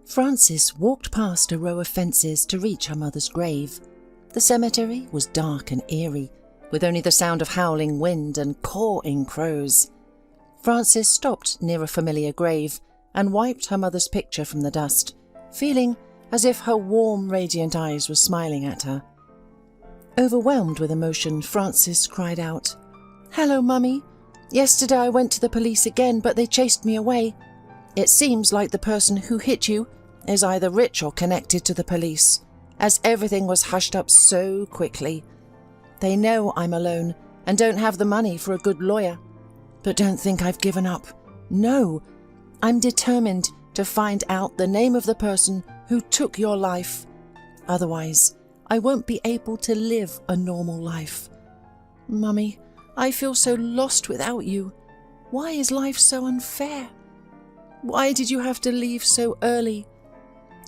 Frances walked past a row of fences to reach her mother's grave. The cemetery was dark and eerie, with only the sound of howling wind and cawing crows. Frances stopped near a familiar grave and wiped her mother's picture from the dust, feeling as if her warm, radiant eyes were smiling at her. Overwhelmed with emotion, Frances cried out, "Hello, Mummy. Yesterday I went to the police again, but they chased me away. It seems like the person who hit you is either rich or connected to the police, as everything was hushed up so quickly. They know I'm alone and don't have the money for a good lawyer. But don't think I've given up. No, I'm determined to find out the name of the person who took your life. Otherwise, I won't be able to live a normal life. Mummy, I feel so lost without you. Why is life so unfair? Why did you have to leave so early?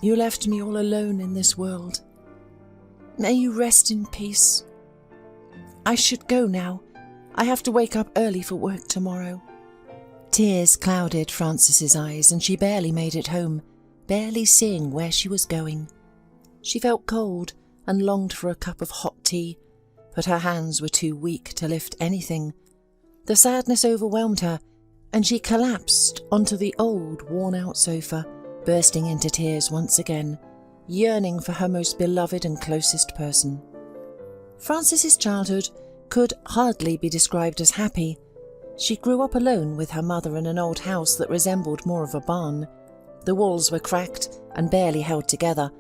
You left me all alone in this world. May you rest in peace. I should go now. I have to wake up early for work tomorrow." Tears clouded Frances's eyes and she barely made it home, barely seeing where she was going. She felt cold and longed for a cup of hot tea, but her hands were too weak to lift anything. The sadness overwhelmed her, and she collapsed onto the old, worn-out sofa, bursting into tears once again, yearning for her most beloved and closest person. Frances's childhood could hardly be described as happy. She grew up alone with her mother in an old house that resembled more of a barn. The walls were cracked and barely held together,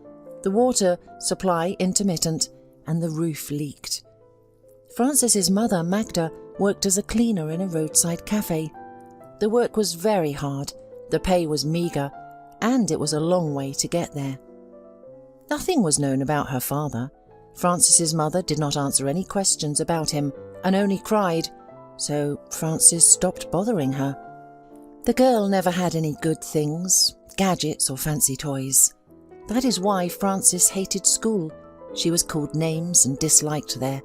the water supply intermittent, and the roof leaked. Frances's mother, Magda, worked as a cleaner in a roadside cafe. The work was very hard, the pay was meagre, and it was a long way to get there. Nothing was known about her father. Frances's mother did not answer any questions about him and only cried, so Frances stopped bothering her. The girl never had any good things, gadgets or fancy toys. That is why Frances hated school. She was called names and disliked there.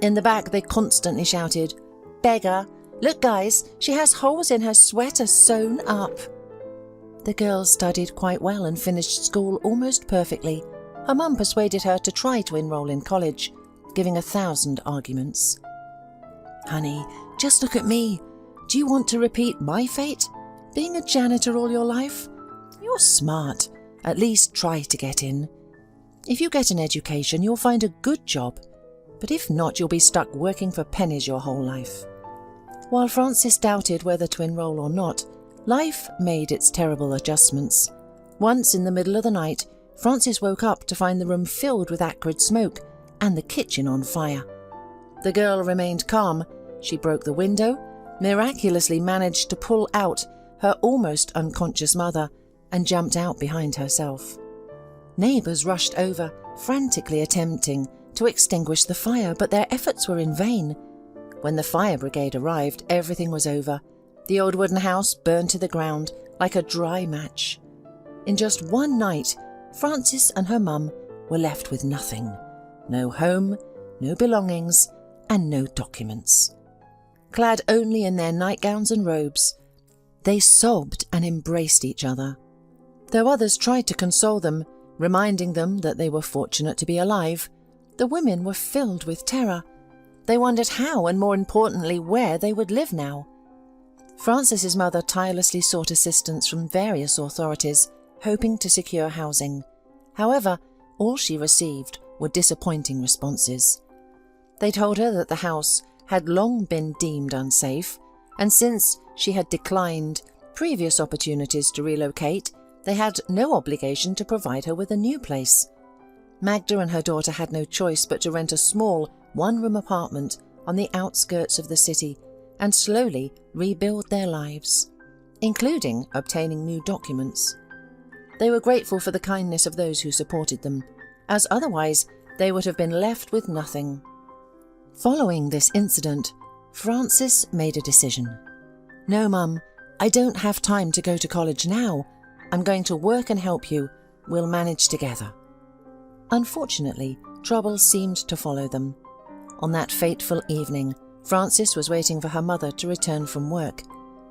In the back they constantly shouted, "Beggar! Look guys, she has holes in her sweater sewn up." The girl studied quite well and finished school almost perfectly. Her mum persuaded her to try to enroll in college, giving 1,000 arguments. "Honey, just look at me. Do you want to repeat my fate? Being a janitor all your life? You're smart. At least try to get in. If you get an education, you'll find a good job. But if not, you'll be stuck working for pennies your whole life." While Frances doubted whether to enroll or not, life made its terrible adjustments. Once in the middle of the night, Frances woke up to find the room filled with acrid smoke and the kitchen on fire. The girl remained calm. She broke the window, miraculously managed to pull out her almost unconscious mother, and jumped out behind herself. Neighbours rushed over, frantically attempting to extinguish the fire, but their efforts were in vain. When the fire brigade arrived, everything was over. The old wooden house burned to the ground like a dry match. In just one night, Frances and her mum were left with nothing. No home, no belongings, and no documents. Clad only in their nightgowns and robes, they sobbed and embraced each other. Though others tried to console them, reminding them that they were fortunate to be alive, the women were filled with terror. They wondered how, and more importantly, where they would live now. Frances's mother tirelessly sought assistance from various authorities, hoping to secure housing. However, all she received were disappointing responses. They told her that the house had long been deemed unsafe, and since she had declined previous opportunities to relocate, they had no obligation to provide her with a new place. Magda and her daughter had no choice but to rent a small, one-room apartment on the outskirts of the city and slowly rebuild their lives, including obtaining new documents. They were grateful for the kindness of those who supported them, as otherwise they would have been left with nothing. Following this incident, Frances made a decision. "No, Mum, I don't have time to go to college now. I'm going to work and help you. We'll manage together." Unfortunately, trouble seemed to follow them. On that fateful evening, Frances was waiting for her mother to return from work.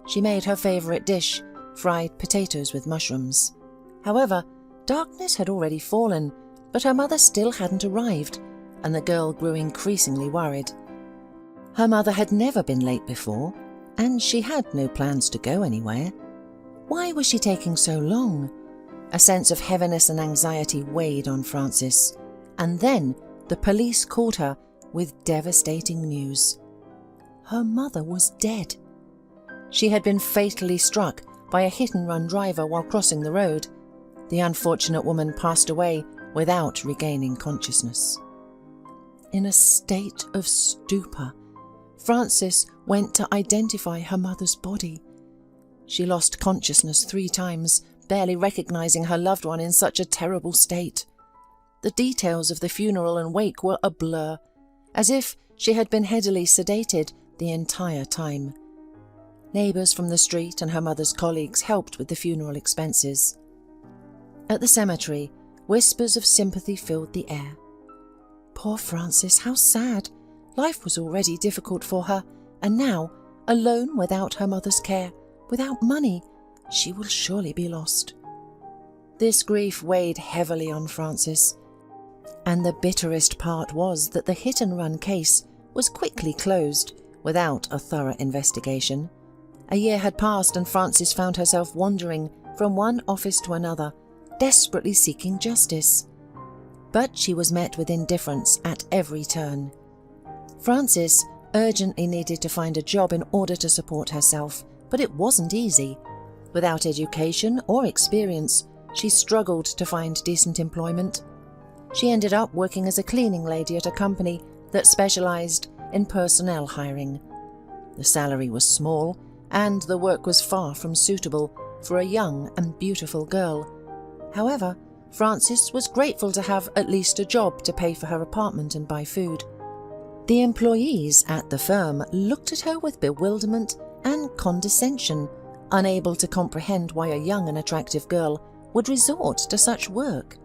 She made her favourite dish, fried potatoes with mushrooms. However, darkness had already fallen, but her mother still hadn't arrived, and the girl grew increasingly worried. Her mother had never been late before, and she had no plans to go anywhere. Why was she taking so long? A sense of heaviness and anxiety weighed on Frances, and then the police called her with devastating news. Her mother was dead. She had been fatally struck by a hit-and-run driver while crossing the road. The unfortunate woman passed away without regaining consciousness. In a state of stupor, Frances went to identify her mother's body. She lost consciousness 3 times, barely recognizing her loved one in such a terrible state. The details of the funeral and wake were a blur, as if she had been heavily sedated the entire time. Neighbours from the street and her mother's colleagues helped with the funeral expenses. At the cemetery, whispers of sympathy filled the air. Poor Frances, how sad! Life was already difficult for her, and now, alone without her mother's care, without money, she will surely be lost. This grief weighed heavily on Frances, and the bitterest part was that the hit-and-run case was quickly closed without a thorough investigation. A year had passed and Frances found herself wandering from one office to another, desperately seeking justice. But she was met with indifference at every turn. Frances urgently needed to find a job in order to support herself, but it wasn't easy. Without education or experience, she struggled to find decent employment. She ended up working as a cleaning lady at a company that specialized in personnel hiring. The salary was small, and the work was far from suitable for a young and beautiful girl. However, Frances was grateful to have at least a job to pay for her apartment and buy food. The employees at the firm looked at her with bewilderment and condescension, unable to comprehend why a young and attractive girl would resort to such work.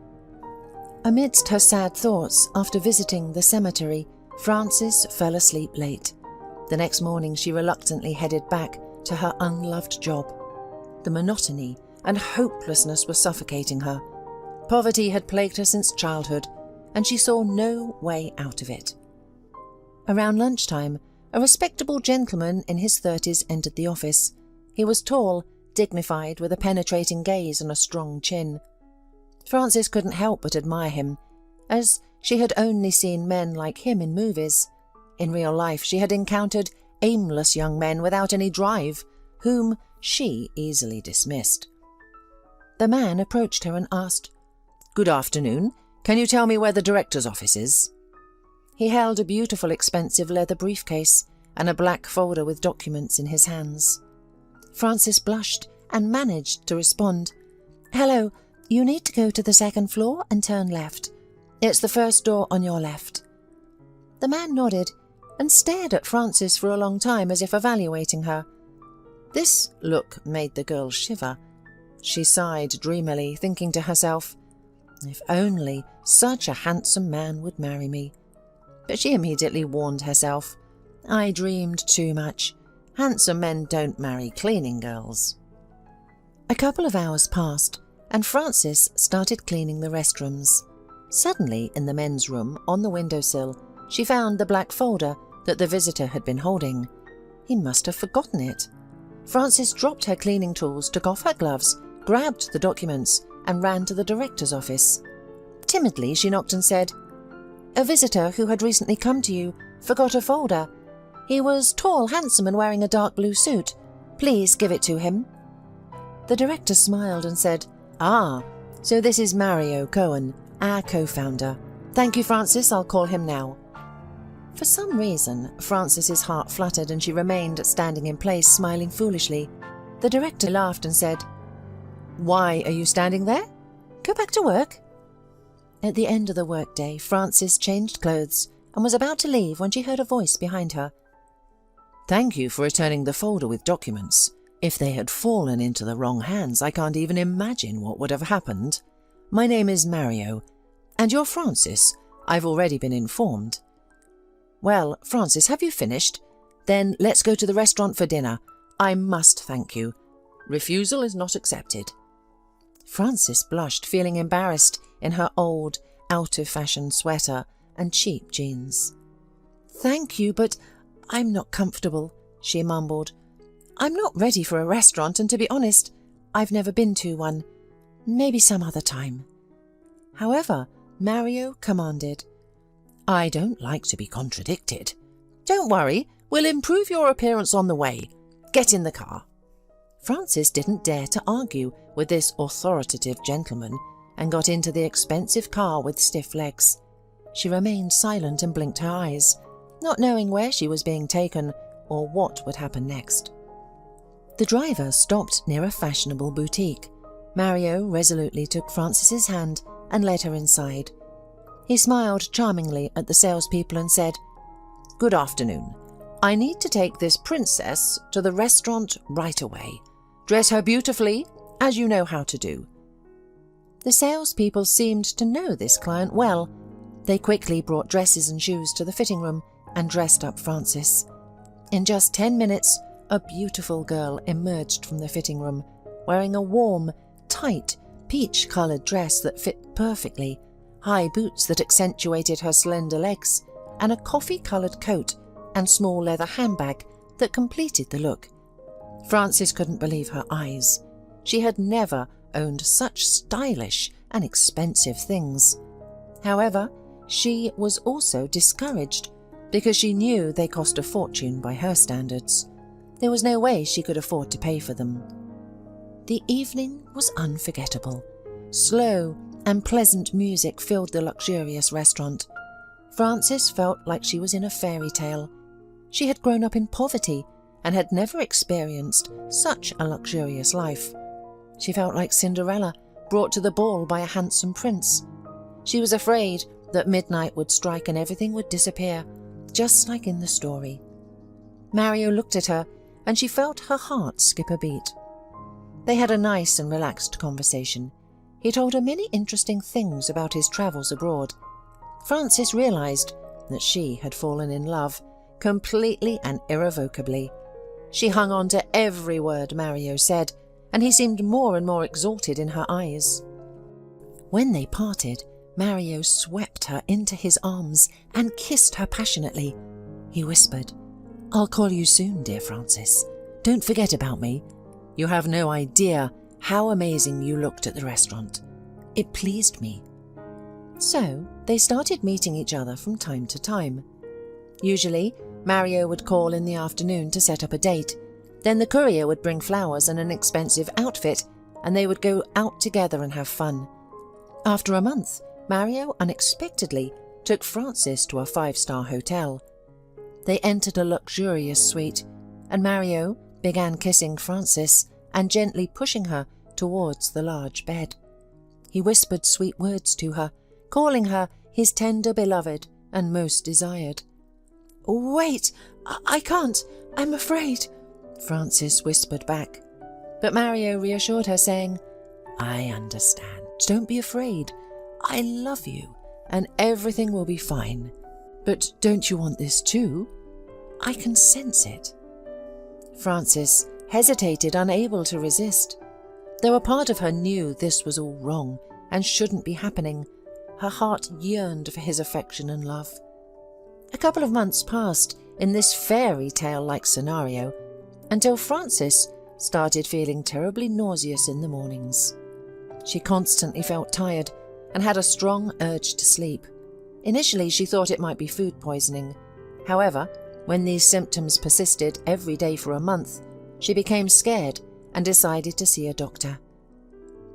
Amidst her sad thoughts after visiting the cemetery, Frances fell asleep late. The next morning she reluctantly headed back to her unloved job. The monotony and hopelessness were suffocating her. Poverty had plagued her since childhood, and she saw no way out of it. Around lunchtime, a respectable gentleman in his 30s entered the office. He was tall, dignified, with a penetrating gaze and a strong chin. Frances couldn't help but admire him, as she had only seen men like him in movies. In real life, she had encountered aimless young men without any drive, whom she easily dismissed. The man approached her and asked, "Good afternoon. Can you tell me where the director's office is?" He held a beautiful, expensive leather briefcase and a black folder with documents in his hands. Frances blushed and managed to respond, "Hello, you need to go to the 2nd floor and turn left. It's the first door on your left." The man nodded and stared at Frances for a long time as if evaluating her. This look made the girl shiver. She sighed dreamily, thinking to herself, "If only such a handsome man would marry me." But she immediately warned herself, "I dreamed too much. Handsome men don't marry cleaning girls." A couple of hours passed, and Frances started cleaning the restrooms. Suddenly, in the men's room, on the windowsill, she found the black folder that the visitor had been holding. He must have forgotten it. Frances dropped her cleaning tools, took off her gloves, grabbed the documents, and ran to the director's office. Timidly, she knocked and said, "A visitor who had recently come to you forgot a folder. He was tall, handsome, and wearing a dark blue suit. Please give it to him." The director smiled and said, "Ah, so this is Mario Cohen, our co-founder. Thank you, Frances, I'll call him now." For some reason, Frances's heart fluttered and she remained standing in place, smiling foolishly. The director laughed and said, "Why are you standing there? Go back to work." At the end of the workday, Frances changed clothes and was about to leave when she heard a voice behind her. "Thank you for returning the folder with documents. If they had fallen into the wrong hands, I can't even imagine what would have happened. My name is Mario, and you're Frances. I've already been informed." "Well, Frances, have you finished? Then let's go to the restaurant for dinner. I must thank you. Refusal is not accepted." Frances blushed, feeling embarrassed in her old, out-of-fashion sweater and cheap jeans. "Thank you, but I'm not comfortable," she mumbled. "I'm not ready for a restaurant, and to be honest, I've never been to one. Maybe some other time." However, Mario commanded, "I don't like to be contradicted. Don't worry, we'll improve your appearance on the way. Get in the car." Frances didn't dare to argue with this authoritative gentleman and got into the expensive car with stiff legs. She remained silent and blinked her eyes, not knowing where she was being taken or what would happen next. The driver stopped near a fashionable boutique. Mario resolutely took Frances's hand and led her inside. He smiled charmingly at the salespeople and said, "Good afternoon. I need to take this princess to the restaurant right away. Dress her beautifully, as you know how to do." The salespeople seemed to know this client well. They quickly brought dresses and shoes to the fitting room and dressed up Frances. In just 10 minutes, a beautiful girl emerged from the fitting room, wearing a warm, tight, peach-coloured dress that fit perfectly, high boots that accentuated her slender legs, and a coffee-coloured coat and small leather handbag that completed the look. Frances couldn't believe her eyes. She had never owned such stylish and expensive things. However, she was also discouraged because she knew they cost a fortune by her standards. There was no way she could afford to pay for them. The evening was unforgettable. Slow and pleasant music filled the luxurious restaurant. Frances felt like she was in a fairy tale. She had grown up in poverty and had never experienced such a luxurious life. She felt like Cinderella, brought to the ball by a handsome prince. She was afraid that midnight would strike and everything would disappear, just like in the story. Mario looked at her, and she felt her heart skip a beat. They had a nice and relaxed conversation. He told her many interesting things about his travels abroad. Frances realized that she had fallen in love, completely and irrevocably. She hung on to every word Mario said, and he seemed more and more exalted in her eyes. When they parted, Mario swept her into his arms and kissed her passionately. He whispered, "I'll call you soon, dear Frances. Don't forget about me. You have no idea how amazing you looked at the restaurant. It pleased me." So they started meeting each other from time to time. Usually, Mario would call in the afternoon to set up a date. Then the courier would bring flowers and an expensive outfit, and they would go out together and have fun. After a month, Mario unexpectedly took Frances to a 5-star hotel. They entered a luxurious suite, and Mario began kissing Frances and gently pushing her towards the large bed. He whispered sweet words to her, calling her his tender beloved and most desired. "Wait, I can't, I'm afraid," Frances whispered back. But Mario reassured her, saying, "I understand. Don't be afraid. I love you, and everything will be fine. But don't you want this too? I can sense it." Frances hesitated, unable to resist. Though a part of her knew this was all wrong and shouldn't be happening, her heart yearned for his affection and love. A couple of months passed in this fairy tale-like scenario until Frances started feeling terribly nauseous in the mornings. She constantly felt tired and had a strong urge to sleep. Initially, she thought it might be food poisoning. However, when these symptoms persisted every day for a month, she became scared and decided to see a doctor.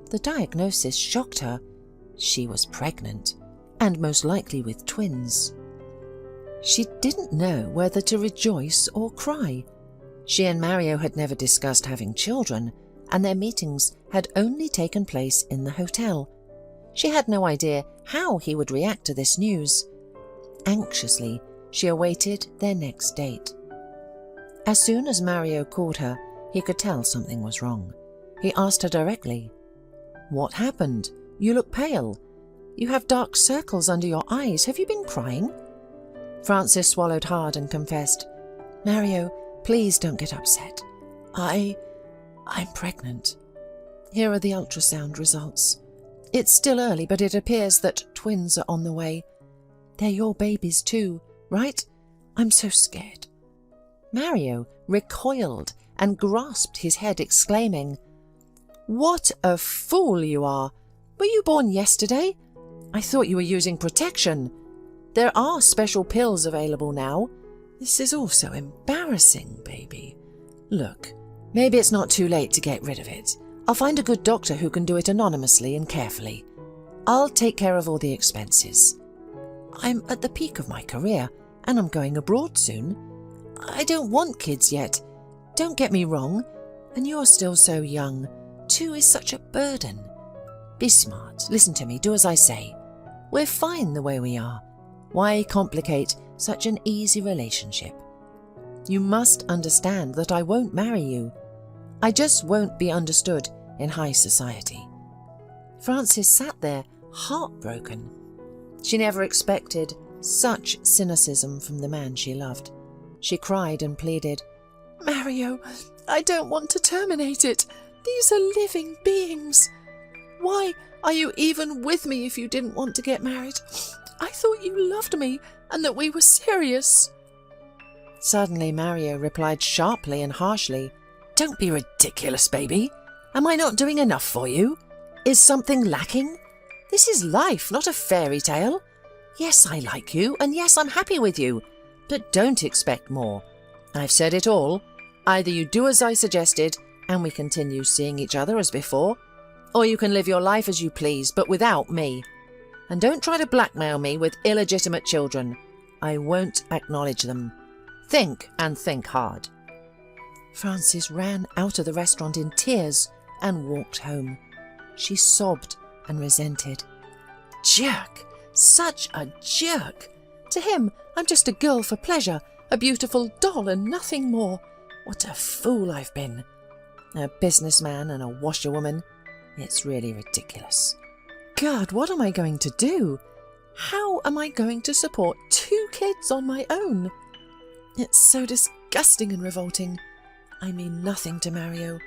The diagnosis shocked her. She was pregnant, and most likely with twins. She didn't know whether to rejoice or cry. She and Mario had never discussed having children, and their meetings had only taken place in the hotel. She had no idea how he would react to this news. Anxiously, she awaited their next date. As soon as Mario called her, he could tell something was wrong. He asked her directly, "What happened? You look pale. You have dark circles under your eyes. Have you been crying?" Frances swallowed hard and confessed, "Mario, please don't get upset. I'm pregnant." Here are the ultrasound results. It's still early, but it appears that twins are on the way. They're your babies too, right? I'm so scared." Mario recoiled and grasped his head, exclaiming, "What a fool you are! Were you born yesterday? I thought you were using protection. There are special pills available now. This is all so embarrassing, baby. Look, maybe it's not too late to get rid of it. I'll find a good doctor who can do it anonymously and carefully. I'll take care of all the expenses. I'm at the peak of my career, and I'm going abroad soon. I don't want kids yet. Don't get me wrong. And you're still so young. 2 is such a burden. Be smart. Listen to me. Do as I say. We're fine the way we are. Why complicate such an easy relationship? You must understand that I won't marry you. I just won't be understood in high society." Frances sat there, heartbroken. She never expected such cynicism from the man she loved. She cried and pleaded, "Mario, I don't want to terminate it. These are living beings. Why are you even with me if you didn't want to get married? I thought you loved me and that we were serious." Suddenly Mario replied sharply and harshly, "Don't be ridiculous, baby. Am I not doing enough for you? Is something lacking? This is life, not a fairy tale. Yes, I like you, and yes, I'm happy with you, but don't expect more. I've said it all. Either you do as I suggested, and we continue seeing each other as before, or you can live your life as you please, but without me. And don't try to blackmail me with illegitimate children. I won't acknowledge them. Think, and think hard." Frances ran out of the restaurant in tears and walked home. She sobbed and resented. Jerk! Such a jerk! To him, I'm just a girl for pleasure, a beautiful doll and nothing more. What a fool I've been. A businessman and a washerwoman. It's really ridiculous. God, what am I going to do? How am I going to support 2 kids on my own? It's so disgusting and revolting. I mean nothing to Mario.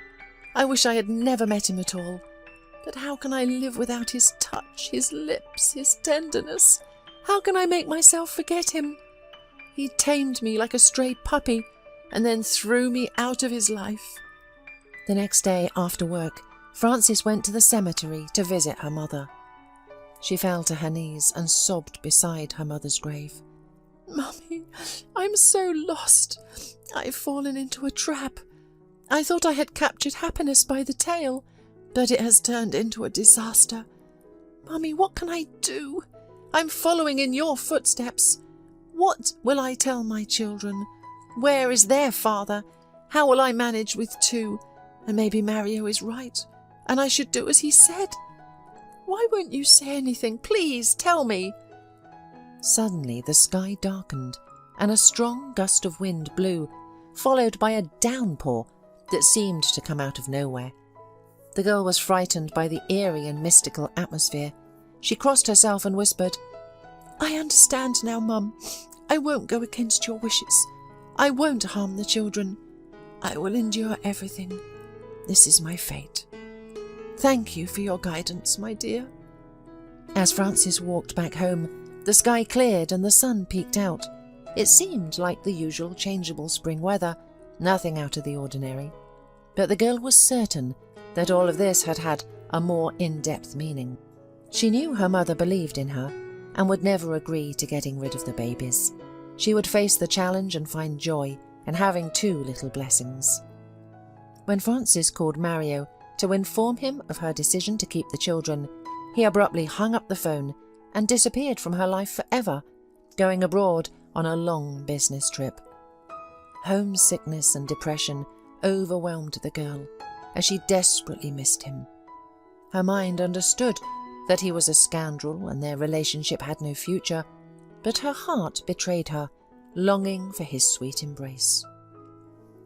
I wish I had never met him at all. But how can I live without his touch, his lips, his tenderness? How can I make myself forget him? He tamed me like a stray puppy and then threw me out of his life. The next day after work, Frances went to the cemetery to visit her mother. She fell to her knees and sobbed beside her mother's grave. "Mummy, I'm so lost. I've fallen into a trap. I thought I had captured happiness by the tail, but it has turned into a disaster. Mummy, what can I do? I'm following in your footsteps. What will I tell my children? Where is their father? How will I manage with 2? And maybe Mario is right, and I should do as he said. Why won't you say anything? Please tell me." Suddenly the sky darkened, and a strong gust of wind blew, followed by a downpour that seemed to come out of nowhere. The girl was frightened by the eerie and mystical atmosphere. She crossed herself and whispered, "I understand now, Mum. I won't go against your wishes. I won't harm the children. I will endure everything. This is my fate. Thank you for your guidance, my dear." As Frances walked back home, the sky cleared and the sun peeked out. It seemed like the usual changeable spring weather, nothing out of the ordinary. But the girl was certain that all of this had had a more in-depth meaning. She knew her mother believed in her and would never agree to getting rid of the babies. She would face the challenge and find joy in having 2 little blessings. When Frances called Mario to inform him of her decision to keep the children, he abruptly hung up the phone and disappeared from her life forever, going abroad on a long business trip. Homesickness and depression overwhelmed the girl as she desperately missed him. Her mind understood that he was a scoundrel and their relationship had no future, but her heart betrayed her, longing for his sweet embrace.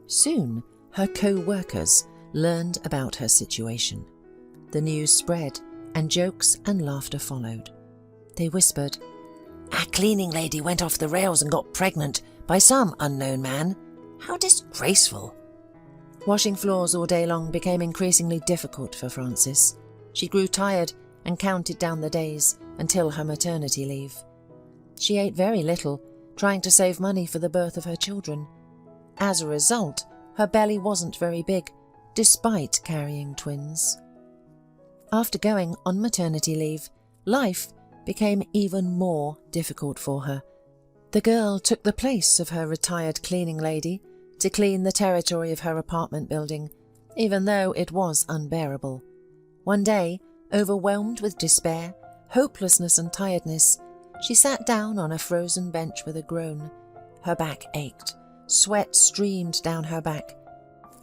Soon, her co-workers learned about her situation. The news spread, and jokes and laughter followed. They whispered, "Our cleaning lady went off the rails and got pregnant by some unknown man. How disgraceful." Washing floors all day long became increasingly difficult for Frances. She grew tired and counted down the days until her maternity leave. She ate very little, trying to save money for the birth of her children. As a result, her belly wasn't very big, despite carrying twins. After going on maternity leave, life became even more difficult for her. The girl took the place of her retired cleaning lady to clean the territory of her apartment building, even though it was unbearable. One day, overwhelmed with despair, hopelessness and tiredness, she sat down on a frozen bench with a groan. Her back ached, sweat streamed down her back,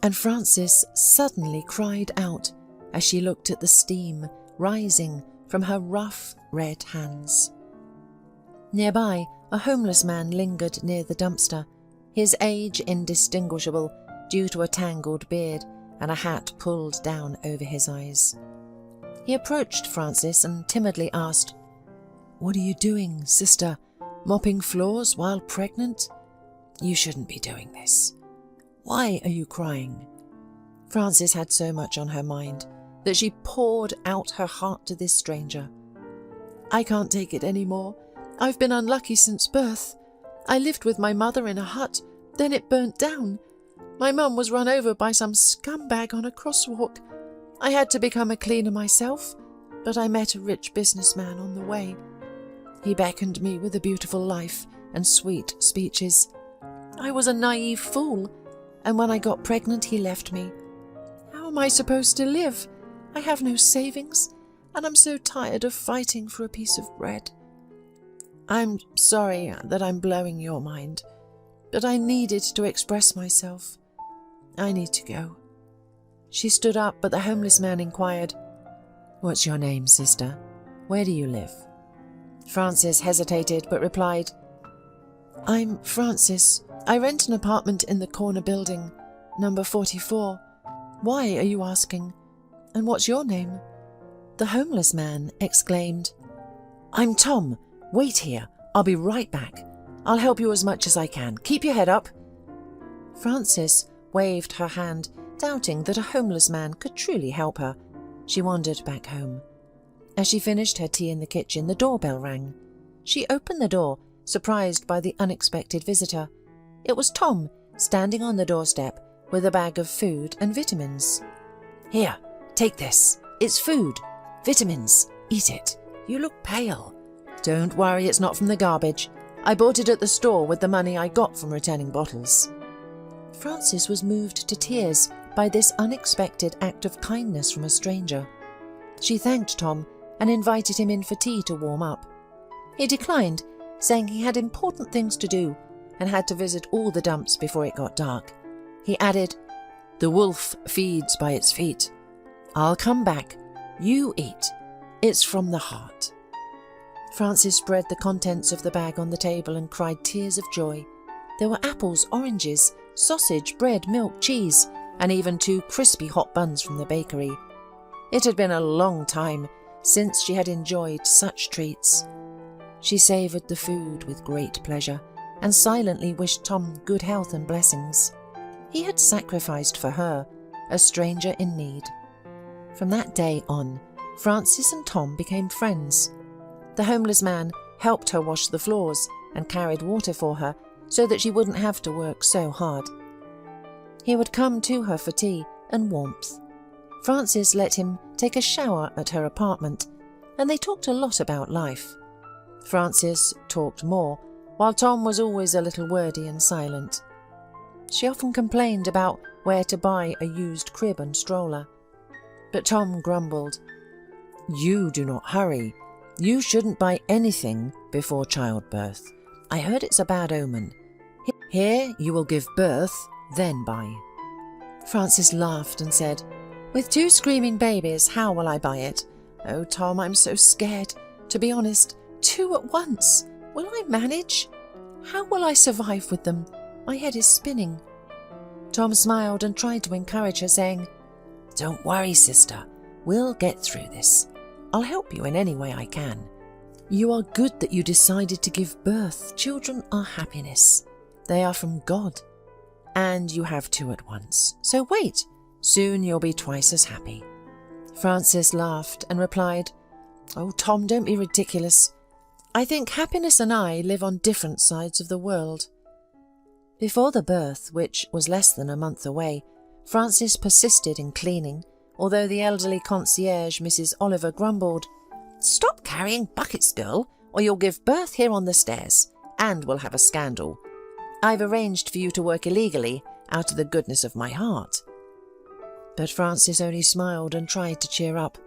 and Frances suddenly cried out as she looked at the steam rising from her rough red hands. Nearby, a homeless man lingered near the dumpster, his age indistinguishable due to a tangled beard and a hat pulled down over his eyes. He approached Frances and timidly asked, "What are you doing, sister? Mopping floors while pregnant? You shouldn't be doing this. Why are you crying?" Frances had so much on her mind that she poured out her heart to this stranger. "I can't take it anymore. I've been unlucky since birth. I lived with my mother in a hut, then it burnt down. My mum was run over by some scumbag on a crosswalk. I had to become a cleaner myself, but I met a rich businessman on the way. He beckoned me with a beautiful life and sweet speeches. I was a naive fool, and when I got pregnant he left me. How am I supposed to live? I have no savings, and I'm so tired of fighting for a piece of bread. I'm sorry that I'm blowing your mind, but I needed to express myself. I need to go." She stood up, but the homeless man inquired, "What's your name, sister? Where do you live?" Frances hesitated, but replied, "I'm Frances. I rent an apartment in the corner building, number 44. Why are you asking? And what's your name?" The homeless man exclaimed, "I'm Tom. Wait here. I'll be right back. I'll help you as much as I can. Keep your head up." Frances waved her hand, doubting that a homeless man could truly help her. She wandered back home. As she finished her tea in the kitchen, the doorbell rang. She opened the door, surprised by the unexpected visitor. It was Tom, standing on the doorstep with a bag of food and vitamins. "Here, take this. It's food. Vitamins. Eat it. You look pale." "Don't worry, it's not from the garbage. I bought it at the store with the money I got from returning bottles." Frances was moved to tears by this unexpected act of kindness from a stranger. She thanked Tom and invited him in for tea to warm up. He declined, saying he had important things to do and had to visit all the dumps before it got dark. He added, "The wolf feeds by its feet. I'll come back. You eat. It's from the heart." Frances spread the contents of the bag on the table and cried tears of joy. There were apples, oranges, sausage, bread, milk, cheese, and even 2 crispy hot buns from the bakery. It had been a long time since she had enjoyed such treats. She savoured the food with great pleasure and silently wished Tom good health and blessings. He had sacrificed for her, a stranger in need. From that day on, Frances and Tom became friends. The homeless man helped her wash the floors and carried water for her so that she wouldn't have to work so hard. He would come to her for tea and warmth. Frances let him take a shower at her apartment, and they talked a lot about life. Frances talked more, while Tom was always a little wordy and silent. She often complained about where to buy a used crib and stroller. But Tom grumbled, "You do not hurry. You shouldn't buy anything before childbirth. I heard it's a bad omen. Here you will give birth, then buy." Frances laughed and said, "With 2 screaming babies, how will I buy it? Oh, Tom, I'm so scared. To be honest, 2 at once. Will I manage? How will I survive with them? My head is spinning." Tom smiled and tried to encourage her, saying, "Don't worry, sister. We'll get through this. I'll help you in any way I can. You are good that you decided to give birth. Children are happiness. They are from God. and you have two at once. So wait, soon you'll be twice as happy." Francis laughed and replied, "Oh, Tom, don't be ridiculous. I think happiness and I live on different sides of the world." Before the birth, which was less than a month away, Francis persisted in cleaning, although the elderly concierge, Mrs. Oliver, grumbled, "Stop carrying buckets, girl, or you'll give birth here on the stairs, and we'll have a scandal. I've arranged for you to work illegally out of the goodness of my heart." But Francis only smiled and tried to cheer up.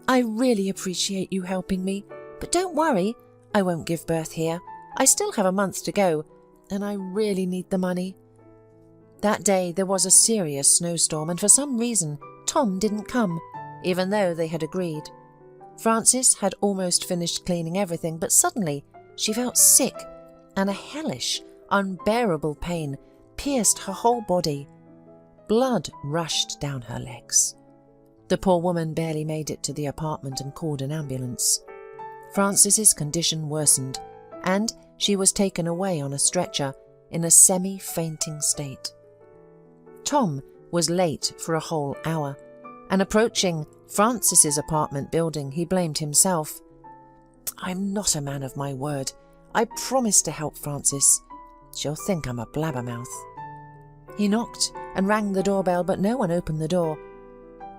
"I really appreciate you helping me, but don't worry, I won't give birth here. I still have a month to go, and I really need the money." That day there was a serious snowstorm, and for some reason Tom didn't come, even though they had agreed. Francis had almost finished cleaning everything, but suddenly she felt sick, and a hellish, unbearable pain pierced her whole body. Blood rushed down her legs. The poor woman barely made it to the apartment and called an ambulance. Francis's condition worsened, and she was taken away on a stretcher in a semi-fainting state. Tom was late for a whole hour, and approaching Francis's apartment building, he blamed himself. "I'm not a man of my word. I promised to help Francis. She'll think I'm a blabbermouth." He knocked and rang the doorbell, but no one opened the door.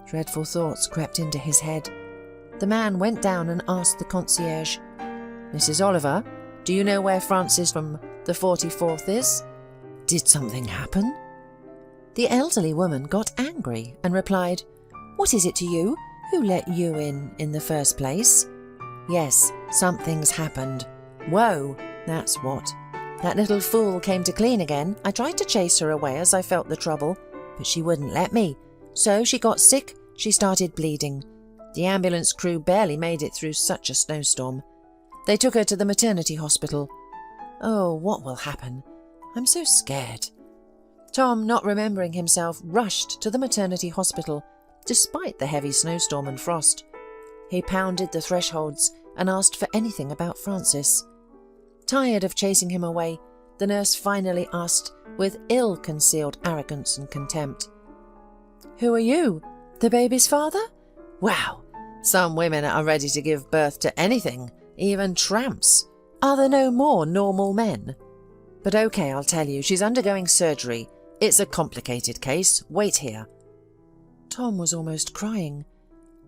Dreadful thoughts crept into his head. The man went down and asked the concierge, "Mrs. Oliver, do you know where Francis from the 44th is? Did something happen?" The elderly woman got angry and replied, "What is it to you? Who let you in the first place?" "Yes, something's happened. Whoa, that's what. That little fool came to clean again. I tried to chase her away as I felt the trouble, but she wouldn't let me. So she got sick, she started bleeding. The ambulance crew barely made it through such a snowstorm. They took her to the maternity hospital. Oh, what will happen? I'm so scared." Tom, not remembering himself, rushed to the maternity hospital, despite the heavy snowstorm and frost. He pounded the thresholds and asked for anything about Francis. Tired of chasing him away, the nurse finally asked with ill-concealed arrogance and contempt, "Who are you? The baby's father? Wow, some women are ready to give birth to anything, even tramps. Are there no more normal men? But okay, I'll tell you, she's undergoing surgery. It's a complicated case. Wait here." Tom was almost crying.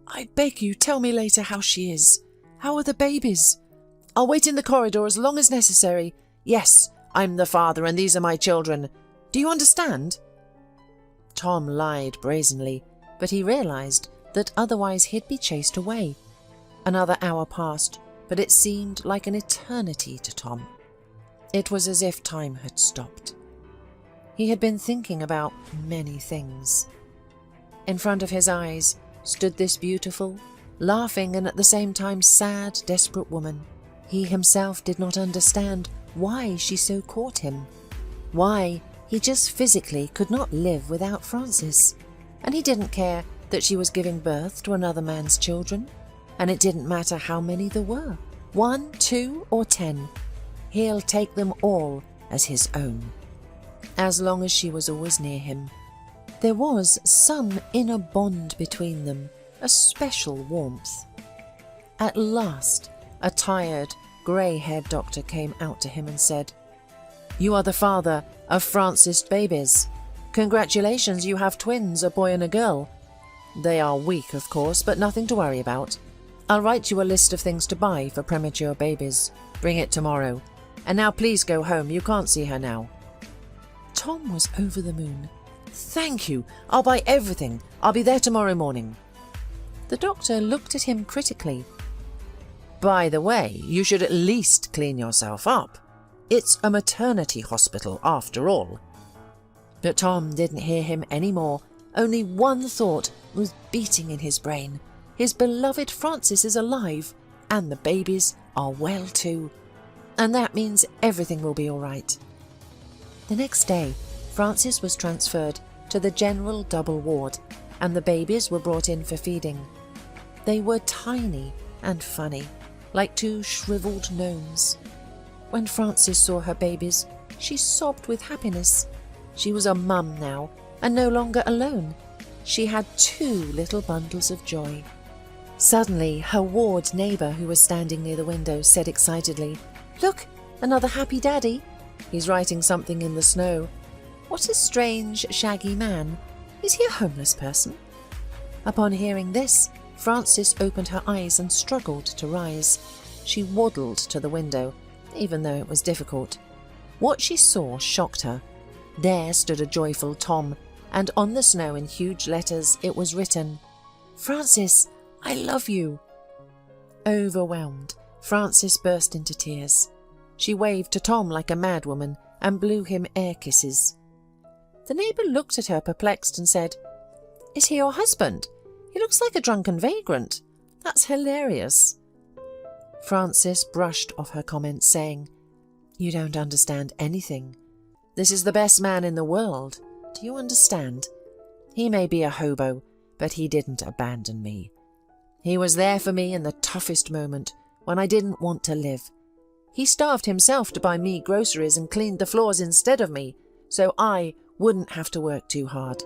"I beg you, tell me later how she is. How are the babies? I'll wait in the corridor as long as necessary. Yes, I'm the father and these are my children. Do you understand?" Tom lied brazenly, but he realized that otherwise he'd be chased away. Another hour passed, but it seemed like an eternity to Tom. It was as if time had stopped. He had been thinking about many things. In front of his eyes stood this beautiful, laughing and at the same time sad, desperate woman. He himself did not understand why she so caught him, why he just physically could not live without Francis, and he didn't care that she was giving birth to another man's children, and it didn't matter how many there were, 1, 2, or 10. He'll take them all as his own, as long as she was always near him. There was some inner bond between them, a special warmth. At last, a tired, grey-haired doctor came out to him and said, "You are the father of Francis' babies. Congratulations, you have twins, a boy and a girl. They are weak, of course, but nothing to worry about. I'll write you a list of things to buy for premature babies. Bring it tomorrow. And now please go home, you can't see her now." Tom was over the moon. "Thank you, I'll buy everything. I'll be there tomorrow morning." The doctor looked at him critically. "By the way, you should at least clean yourself up. It's a maternity hospital after all." But Tom didn't hear him any more. Only one thought was beating in his brain. His beloved Francis is alive, and the babies are well too. And that means everything will be all right. The next day, Francis was transferred to the general double ward, and the babies were brought in for feeding. They were tiny and funny, like two shriveled gnomes. When Francis saw her babies, she sobbed with happiness. She was a mum now, and no longer alone. She had 2 little bundles of joy. Suddenly, her ward neighbour, who was standing near the window, said excitedly, "Look, another happy daddy. He's writing something in the snow. What a strange, shaggy man. Is he a homeless person?" Upon hearing this, Frances opened her eyes and struggled to rise. She waddled to the window, even though it was difficult. What she saw shocked her. There stood a joyful Tom, and on the snow in huge letters it was written, "Frances, I love you." Overwhelmed, Frances burst into tears. She waved to Tom like a madwoman and blew him air kisses. The neighbour looked at her perplexed and said, "Is he your husband? He looks like a drunken vagrant. That's hilarious." Frances brushed off her comments, saying, "You don't understand anything. This is the best man in the world. Do you understand? He may be a hobo, but he didn't abandon me. He was there for me in the toughest moment, when I didn't want to live. He starved himself to buy me groceries and cleaned the floors instead of me, so I wouldn't have to work too hard.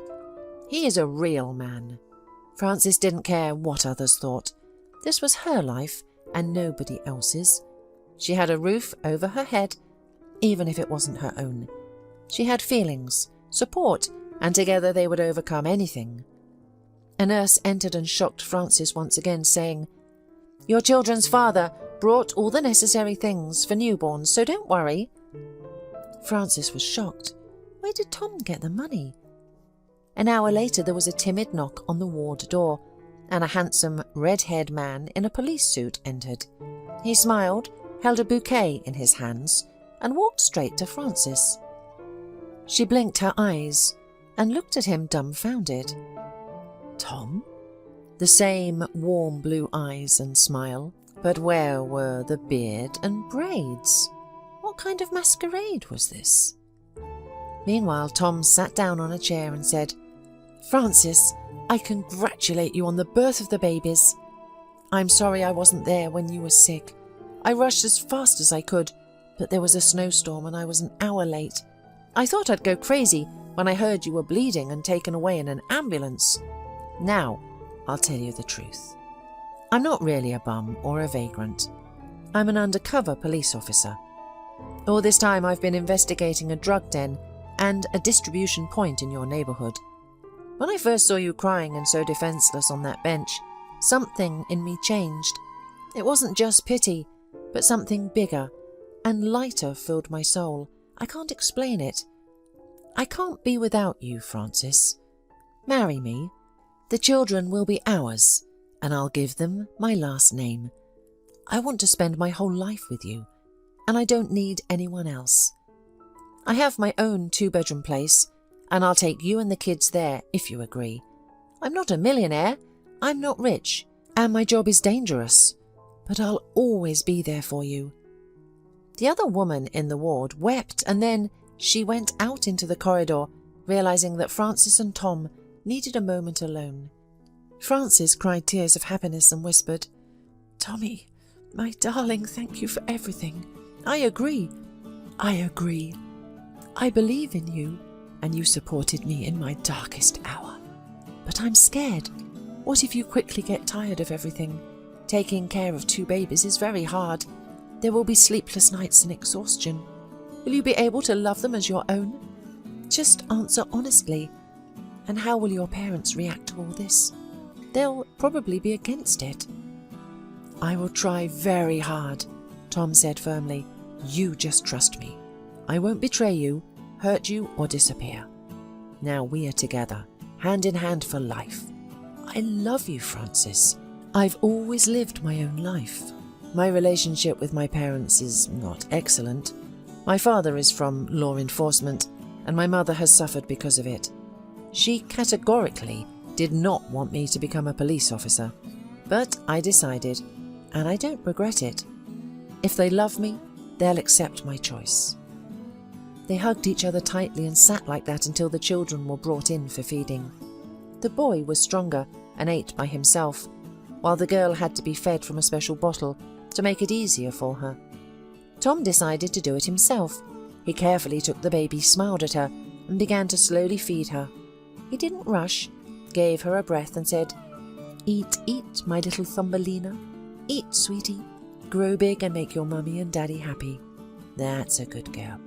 He is a real man." Frances didn't care what others thought. This was her life and nobody else's. She had a roof over her head, even if it wasn't her own. She had feelings, support, and together they would overcome anything. A nurse entered and shocked Frances once again, saying, "Your children's father brought all the necessary things for newborns, so don't worry." Frances was shocked. Where did Tom get the money? An hour later there was a timid knock on the ward door, and a handsome, red-haired man in a police suit entered. He smiled, held a bouquet in his hands, and walked straight to Frances. She blinked her eyes and looked at him dumbfounded. Tom? The same warm blue eyes and smile, but where were the beard and braids? What kind of masquerade was this? Meanwhile, Tom sat down on a chair and said, "Frances, I congratulate you on the birth of the babies. I'm sorry I wasn't there when you were sick. I rushed as fast as I could, but there was a snowstorm and I was an hour late. I thought I'd go crazy when I heard you were bleeding and taken away in an ambulance. Now, I'll tell you the truth. I'm not really a bum or a vagrant. I'm an undercover police officer. All this time I've been investigating a drug den and a distribution point in your neighbourhood. When I first saw you crying and so defenceless on that bench, something in me changed. It wasn't just pity, but something bigger and lighter filled my soul. I can't explain it. I can't be without you, Frances. Marry me. The children will be ours, and I'll give them my last name. I want to spend my whole life with you, and I don't need anyone else. I have my own 2-bedroom place, and I'll take you and the kids there if you agree. I'm not a millionaire, I'm not rich, and my job is dangerous, but I'll always be there for you." The other woman in the ward wept, and then she went out into the corridor, realizing that Frances and Tom needed a moment alone. Frances cried tears of happiness and whispered, "Tommy, my darling, thank you for everything. I agree. I believe in you, and you supported me in my darkest hour. But I'm scared. What if you quickly get tired of everything? Taking care of 2 babies is very hard. There will be sleepless nights and exhaustion. Will you be able to love them as your own? Just answer honestly. And how will your parents react to all this? They'll probably be against it." "I will try very hard," Tom said firmly. "You just trust me. I won't betray you, hurt you, or disappear. Now we are together, hand in hand for life. I love you, Frances. I've always lived my own life. My relationship with my parents is not excellent. My father is from law enforcement, and my mother has suffered because of it. She categorically did not want me to become a police officer, but I decided, and I don't regret it. If they love me, they'll accept my choice." They hugged each other tightly and sat like that until the children were brought in for feeding. The boy was stronger and ate by himself, while the girl had to be fed from a special bottle to make it easier for her. Tom decided to do it himself. He carefully took the baby, smiled at her, and began to slowly feed her. He didn't rush, gave her a breath and said, "Eat, eat, my little Thumbelina. Eat, sweetie. Grow big and make your mummy and daddy happy. That's a good girl.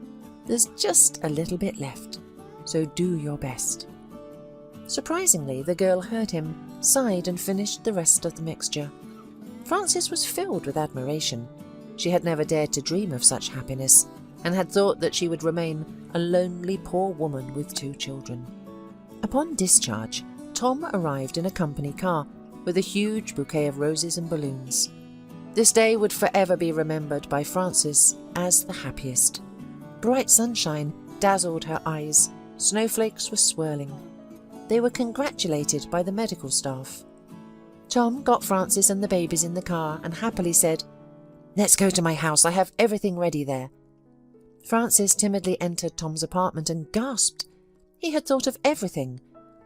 There's just a little bit left, so do your best." Surprisingly, the girl heard him, sighed and finished the rest of the mixture. Frances was filled with admiration. She had never dared to dream of such happiness, and had thought that she would remain a lonely poor woman with 2 children. Upon discharge, Tom arrived in a company car with a huge bouquet of roses and balloons. This day would forever be remembered by Frances as the happiest. Bright sunshine dazzled her eyes, snowflakes were swirling. They were congratulated by the medical staff. Tom got Frances and the babies in the car and happily said, "Let's go to my house, I have everything ready there." Frances timidly entered Tom's apartment and gasped. He had thought of everything.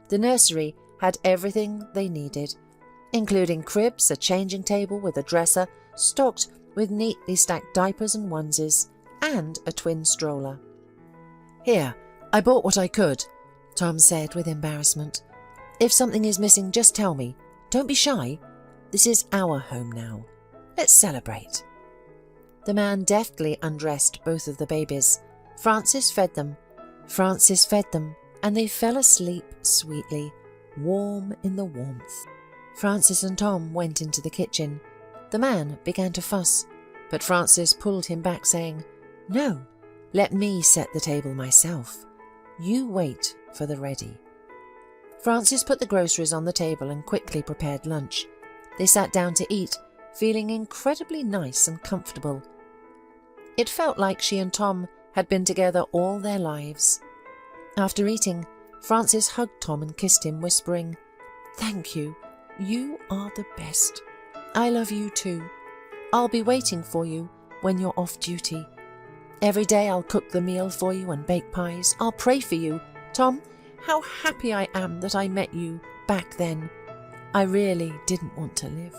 The nursery had everything they needed, including cribs, a changing table with a dresser, stocked with neatly stacked diapers and onesies, and a twin stroller. "Here, I bought what I could," Tom said with embarrassment. "If something is missing, just tell me. Don't be shy. This is our home now. Let's celebrate." The man deftly undressed both of the babies. Frances fed them, and they fell asleep sweetly, warm in the warmth. Frances and Tom went into the kitchen. The man began to fuss, but Frances pulled him back, saying, "No, let me set the table myself. You wait for the ready." Frances put the groceries on the table and quickly prepared lunch. They sat down to eat, feeling incredibly nice and comfortable. It felt like she and Tom had been together all their lives. After eating, Frances hugged Tom and kissed him, whispering, "Thank you. You are the best. I love you too. I'll be waiting for you when you're off duty. Every day I'll cook the meal for you and bake pies. I'll pray for you. Tom, how happy I am that I met you back then. I really didn't want to live."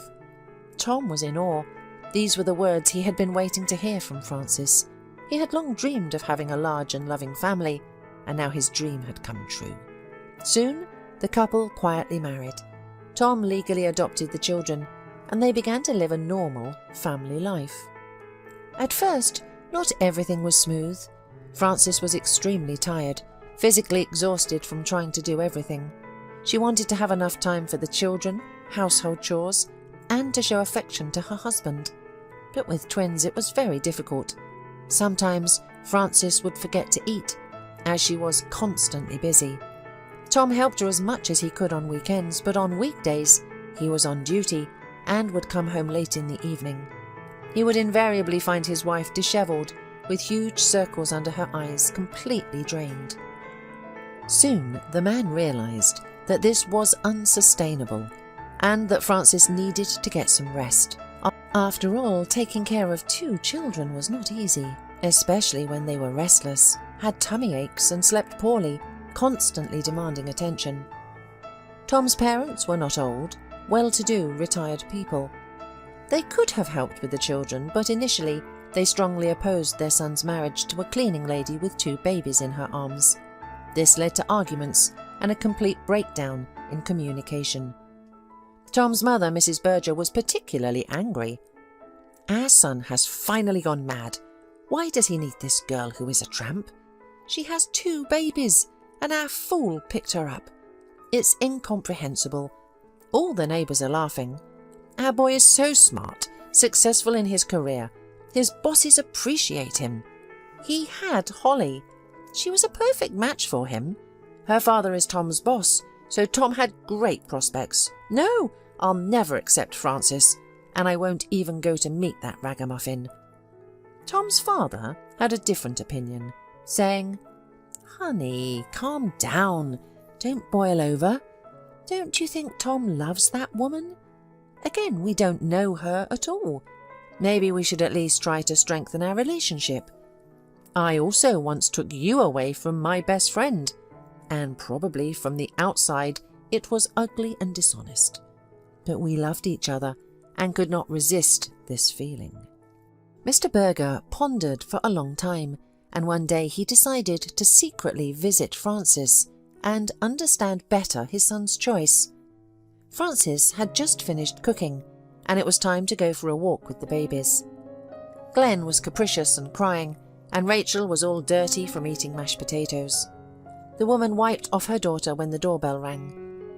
Tom was in awe. These were the words he had been waiting to hear from Frances. He had long dreamed of having a large and loving family, and now his dream had come true. Soon, the couple quietly married. Tom legally adopted the children, and they began to live a normal family life. At first, not everything was smooth. Frances was extremely tired, physically exhausted from trying to do everything. She wanted to have enough time for the children, household chores, and to show affection to her husband. But with twins it was very difficult. Sometimes Frances would forget to eat, as she was constantly busy. Tom helped her as much as he could on weekends, but on weekdays he was on duty and would come home late in the evening. He would invariably find his wife dishevelled, with huge circles under her eyes, completely drained. Soon the man realised that this was unsustainable, and that Frances needed to get some rest. After all, taking care of 2 children was not easy, especially when they were restless, had tummy aches and slept poorly, constantly demanding attention. Tom's parents were not old, well-to-do retired people. They could have helped with the children, but initially they strongly opposed their son's marriage to a cleaning lady with 2 babies in her arms. This led to arguments and a complete breakdown in communication. Tom's mother, Mrs. Berger, was particularly angry. "Our son has finally gone mad. Why does he need this girl who is a tramp? She has 2 babies, and our fool picked her up. It's incomprehensible. All the neighbours are laughing. Our boy is so smart, successful in his career. His bosses appreciate him. He had Holly. She was a perfect match for him. Her father is Tom's boss, so Tom had great prospects. No, I'll never accept Frances, and I won't even go to meet that ragamuffin." Tom's father had a different opinion, saying, "Honey, calm down. Don't boil over. Don't you think Tom loves that woman? Again, we don't know her at all. Maybe we should at least try to strengthen our relationship. I also once took you away from my best friend, and probably from the outside it was ugly and dishonest. But we loved each other and could not resist this feeling." Mr. Berger pondered for a long time and one day he decided to secretly visit Francis and understand better his son's choice. Francis had just finished cooking, and it was time to go for a walk with the babies. Glenn was capricious and crying, and Rachel was all dirty from eating mashed potatoes. The woman wiped off her daughter when the doorbell rang.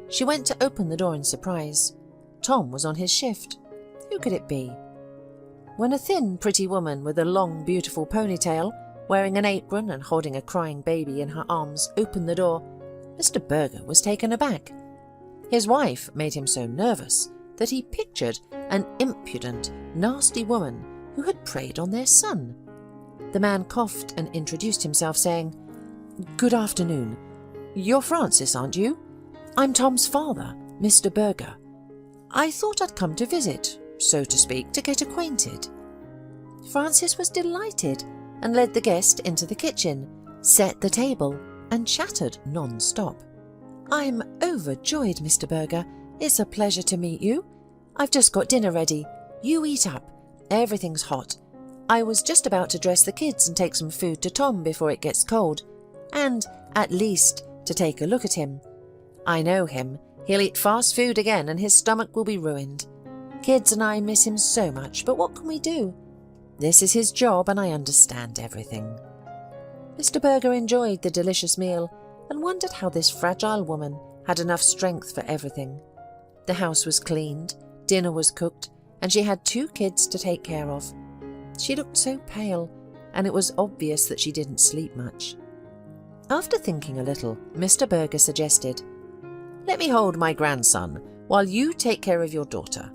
She went to open the door in surprise. Tom was on his shift. Who could it be? When a thin, pretty woman with a long, beautiful ponytail, wearing an apron and holding a crying baby in her arms, opened the door, Mr. Berger was taken aback. His wife made him so nervous that he pictured an impudent, nasty woman who had preyed on their son. The man coughed and introduced himself, saying, "Good afternoon. You're Francis, aren't you? I'm Tom's father, Mr. Berger. I thought I'd come to visit, so to speak, to get acquainted." Francis was delighted and led the guest into the kitchen, set the table, and chattered non-stop. "I'm overjoyed, Mr. Berger. It's a pleasure to meet you. I've just got dinner ready. You eat up. Everything's hot. I was just about to dress the kids and take some food to Tom before it gets cold, and at least to take a look at him. I know him. He'll eat fast food again and his stomach will be ruined. Kids and I miss him so much, but what can we do? This is his job and I understand everything." Mr. Berger enjoyed the delicious meal and wondered how this fragile woman had enough strength for everything. The house was cleaned, dinner was cooked, and she had 2 kids to take care of. She looked so pale, and it was obvious that she didn't sleep much. After thinking a little, Mr. Berger suggested, "Let me hold my grandson while you take care of your daughter.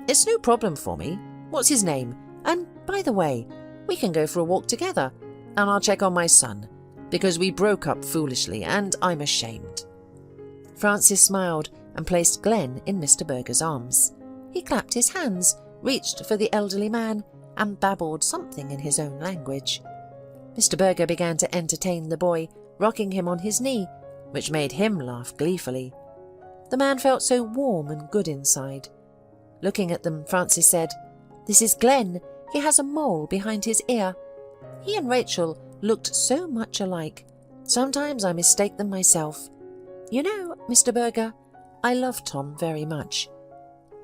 It's no problem for me. What's his name? And by the way, we can go for a walk together, and I'll check on my son, because we broke up foolishly and I'm ashamed." Francis smiled and placed Glenn in Mr. Berger's arms. He clapped his hands, reached for the elderly man, and babbled something in his own language. Mr. Berger began to entertain the boy, rocking him on his knee, which made him laugh gleefully. The man felt so warm and good inside. Looking at them, Francis said, "This is Glenn. He has a mole behind his ear." He and Rachel looked so much alike. Sometimes I mistake them myself. You know, Mr. Berger, I love Tom very much.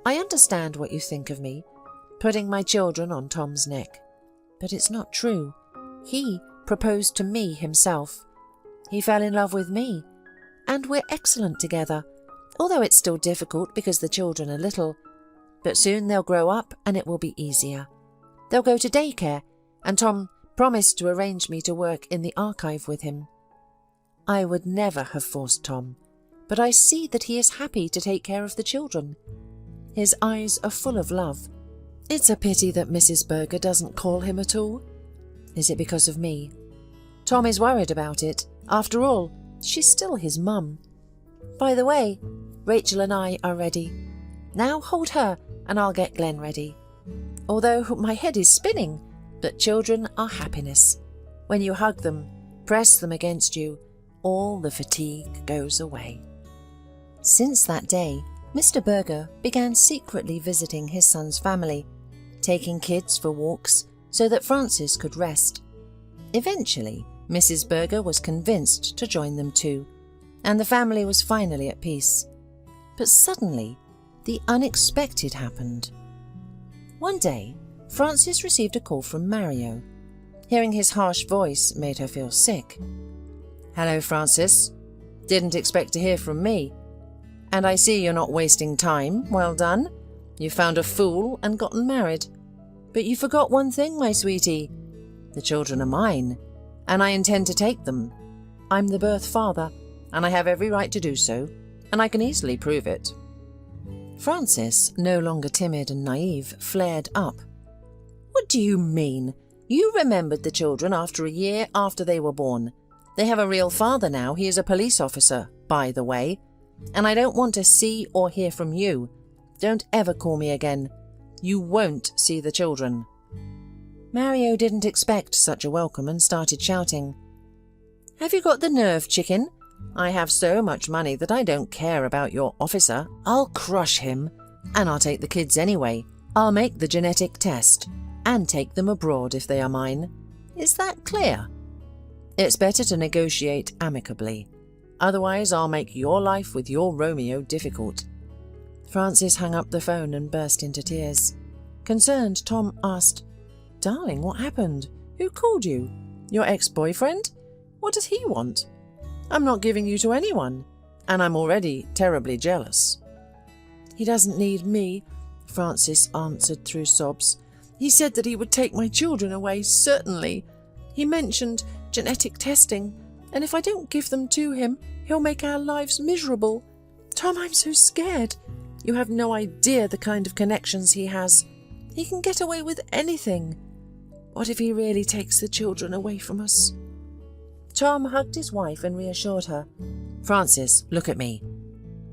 I understand what you think of me, putting my children on Tom's neck. But it's not true. He proposed to me himself. He fell in love with me, and we're excellent together, although it's still difficult because the children are little. But soon they'll grow up and it will be easier. They'll go to daycare, and Tom promised to arrange me to work in the archive with him. I would never have forced Tom, but I see that he is happy to take care of the children. His eyes are full of love. It's a pity that Mrs. Berger doesn't call him at all. Is it because of me? Tom is worried about it. After all, she's still his mum. By the way, Rachel and I are ready. Now hold her and I'll get Glenn ready. Although my head is spinning, but children are happiness. When you hug them, press them against you, all the fatigue goes away. Since that day, Mr. Berger began secretly visiting his son's family, taking kids for walks so that Francis could rest. Eventually, Mrs. Berger was convinced to join them too, and the family was finally at peace. But suddenly, the unexpected happened. One day, Francis received a call from Mario. Hearing his harsh voice made her feel sick. "Hello, Francis. Didn't expect to hear from me. And I see you're not wasting time. Well done. You found a fool and gotten married. But you forgot one thing, my sweetie. The children are mine, and I intend to take them. I'm the birth father, and I have every right to do so, and I can easily prove it." Francis, no longer timid and naive, flared up. "What do you mean? You remembered the children after a year after they were born. They have a real father now. He is a police officer, by the way. And I don't want to see or hear from you. Don't ever call me again. You won't see the children." Mario didn't expect such a welcome and started shouting. "Have you got the nerve, chicken? I have so much money that I don't care about your officer. I'll crush him. And I'll take the kids anyway. I'll make the genetic test and take them abroad if they are mine. Is that clear? It's better to negotiate amicably. Otherwise, I'll make your life with your Romeo difficult." Francis hung up the phone and burst into tears. Concerned, Tom asked, "Darling, what happened? Who called you? Your ex-boyfriend? What does he want? I'm not giving you to anyone, and I'm already terribly jealous." "He doesn't need me," Francis answered through sobs. "He said that he would take my children away, certainly. He mentioned genetic testing, and if I don't give them to him, he'll make our lives miserable. Tom, I'm so scared. You have no idea the kind of connections he has. He can get away with anything. What if he really takes the children away from us?" Tom hugged his wife and reassured her. "Francis, look at me.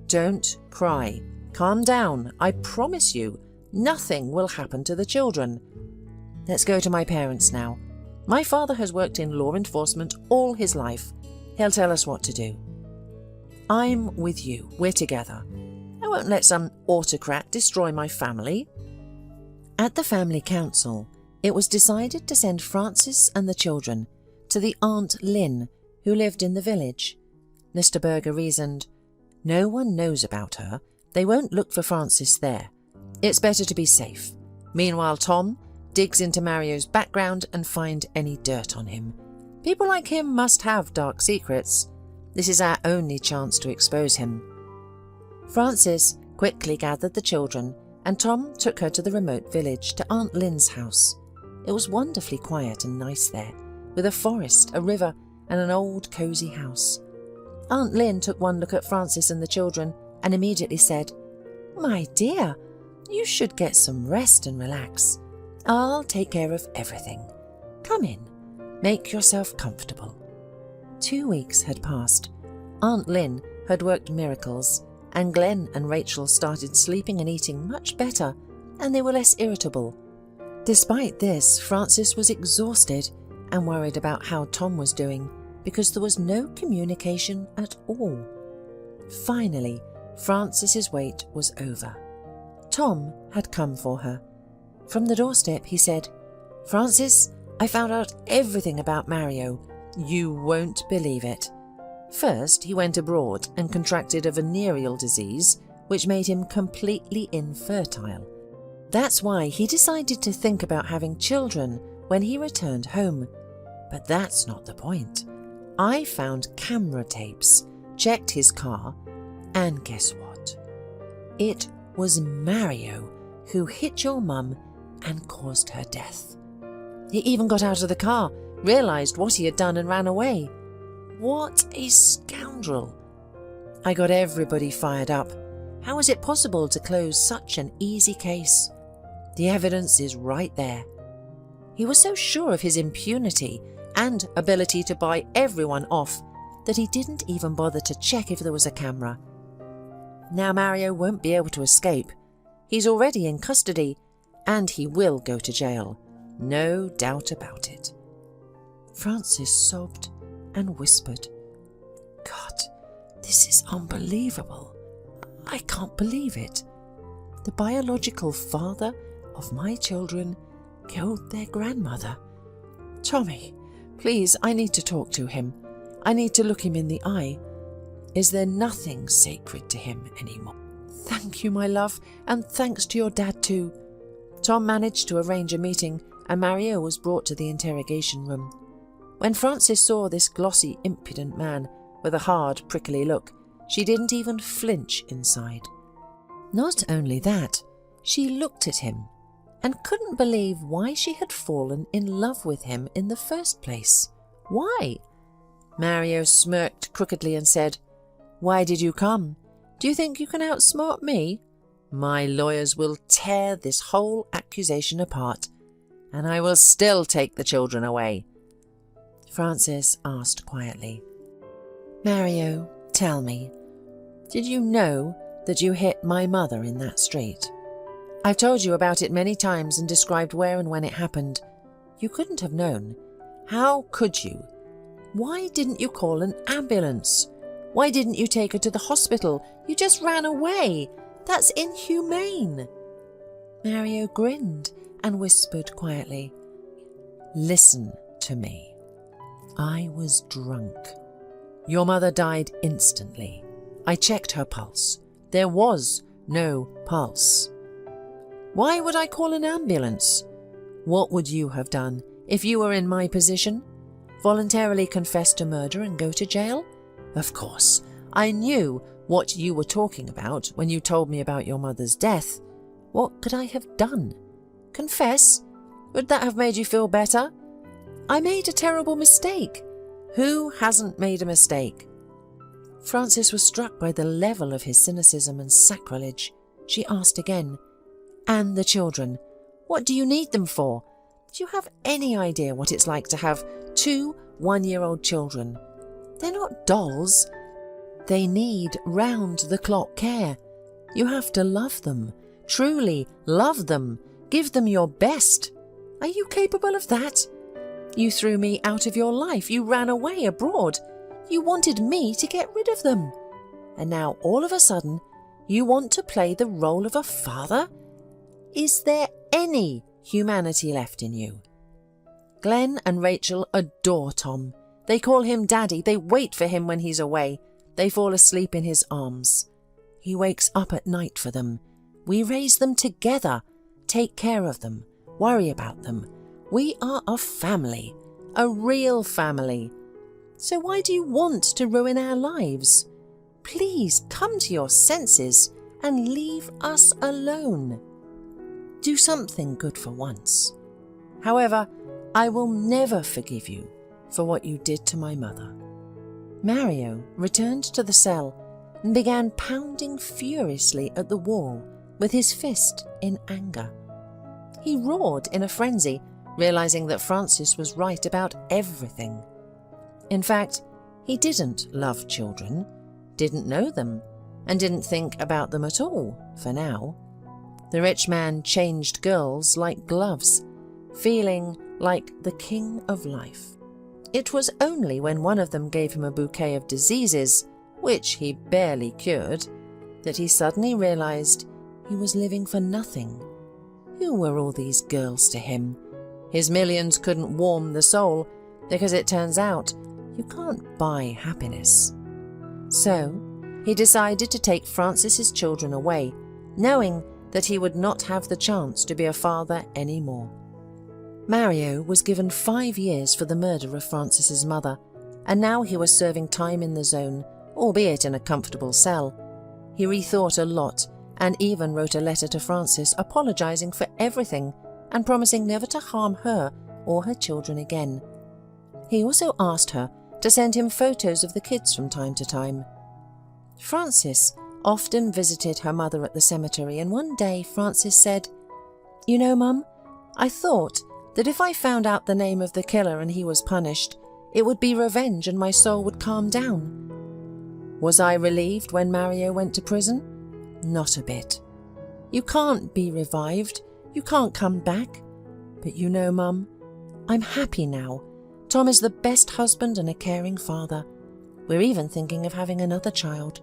Don't cry. Calm down. I promise you, nothing will happen to the children. Let's go to my parents now. My father has worked in law enforcement all his life. He'll tell us what to do. I'm with you. We're together. I won't let some autocrat destroy my family." At the family council, it was decided to send Francis and the children to the Aunt Lynn, who lived in the village. Mr. Berger reasoned, "No one knows about her. They won't look for Francis there. It's better to be safe. Meanwhile, Tom digs into Mario's background and find any dirt on him. People like him must have dark secrets. This is our only chance to expose him." Francis quickly gathered the children, and Tom took her to the remote village, to Aunt Lynn's house. It was wonderfully quiet and nice there, with a forest, a river, and an old cosy house. Aunt Lynn took one look at Francis and the children and immediately said, "My dear, you should get some rest and relax. I'll take care of everything. Come in. Make yourself comfortable." 2 weeks had passed. Aunt Lynn had worked miracles, and Glenn and Rachel started sleeping and eating much better, and they were less irritable. Despite this, Francis was exhausted and worried about how Tom was doing, because there was no communication at all. Finally, Francis's wait was over. Tom had come for her. From the doorstep he said, "Francis, I found out everything about Mario. You won't believe it. First, he went abroad and contracted a venereal disease, which made him completely infertile. That's why he decided to think about having children when he returned home. But that's not the point. I found camera tapes, checked his car, and guess what? It was Mario who hit your mum and caused her death. He even got out of the car, realised what he had done and ran away. What a scoundrel! I got everybody fired up. How is it possible to close such an easy case? The evidence is right there." He was so sure of his impunity and ability to buy everyone off that he didn't even bother to check if there was a camera. Now Mario won't be able to escape. He's already in custody, and he will go to jail. No doubt about it. Francis sobbed and whispered, "God, this is unbelievable. I can't believe it. The biological father of my children killed their grandmother. Tommy, please, I need to talk to him. I need to look him in the eye. Is there nothing sacred to him anymore?" "Thank you, my love, and thanks to your dad too." Tom managed to arrange a meeting, and Mario was brought to the interrogation room. When Francis saw this glossy, impudent man with a hard, prickly look, she didn't even flinch inside. Not only that, she looked at him and couldn't believe why she had fallen in love with him in the first place. Why? Mario smirked crookedly and said, "Why did you come? Do you think you can outsmart me? My lawyers will tear this whole accusation apart, and I will still take the children away." Francis asked quietly, "Mario, tell me, did you know that you hit my mother in that street? I've told you about it many times and described where and when it happened. You couldn't have known. How could you? Why didn't you call an ambulance? Why didn't you take her to the hospital? You just ran away. That's inhumane." Mario grinned and whispered quietly, "Listen to me. I was drunk. Your mother died instantly. I checked her pulse. There was no pulse. Why would I call an ambulance? What would you have done if you were in my position? Voluntarily confess to murder and go to jail? Of course, I knew what you were talking about when you told me about your mother's death. What could I have done? Confess? Would that have made you feel better? I made a terrible mistake. Who hasn't made a mistake? Frances was struck by the level of his cynicism and sacrilege. She asked again, "And the children? What do you need them for? Do you have any idea what it's like to have 2 one-year-old children? They're not dolls. They need round-the-clock care. You have to love them, truly love them, give them your best. Are you capable of that? You threw me out of your life. You ran away abroad. You wanted me to get rid of them. And now all of a sudden you want to play the role of a father? Is there any humanity left in you?" Glenn and Rachel adore Tom. They call him Daddy. They wait for him when he's away. They fall asleep in his arms. He wakes up at night for them. We raise them together, take care of them, worry about them. We are a family, a real family. So why do you want to ruin our lives? Please come to your senses and leave us alone. Do something good for once. However, I will never forgive you for what you did to my mother." Mario returned to the cell and began pounding furiously at the wall with his fist in anger. He roared in a frenzy, realizing that Frances was right about everything. In fact, he didn't love children, didn't know them, and didn't think about them at all, for now. The rich man changed girls like gloves, feeling like the king of life. It was only when one of them gave him a bouquet of diseases, which he barely cured, that he suddenly realized he was living for nothing. Who were all these girls to him? His millions couldn't warm the soul, because it turns out you can't buy happiness. So he decided to take Frances's children away, knowing that he would not have the chance to be a father anymore. Mario was given 5 years for the murder of Frances's mother, and now he was serving time in the zone, albeit in a comfortable cell. He rethought a lot and even wrote a letter to Frances apologizing for everything and promising never to harm her or her children again. He also asked her to send him photos of the kids from time to time. Frances often visited her mother at the cemetery, and one day Frances said, "You know, Mum, I thought that if I found out the name of the killer and he was punished, it would be revenge and my soul would calm down." Was I relieved when Mario went to prison? Not a bit. You can't be revived. You can't come back. But you know, Mum, I'm happy now. Tom is the best husband and a caring father. We're even thinking of having another child.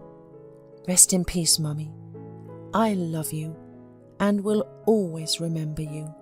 Rest in peace, Mummy. I love you and will always remember you.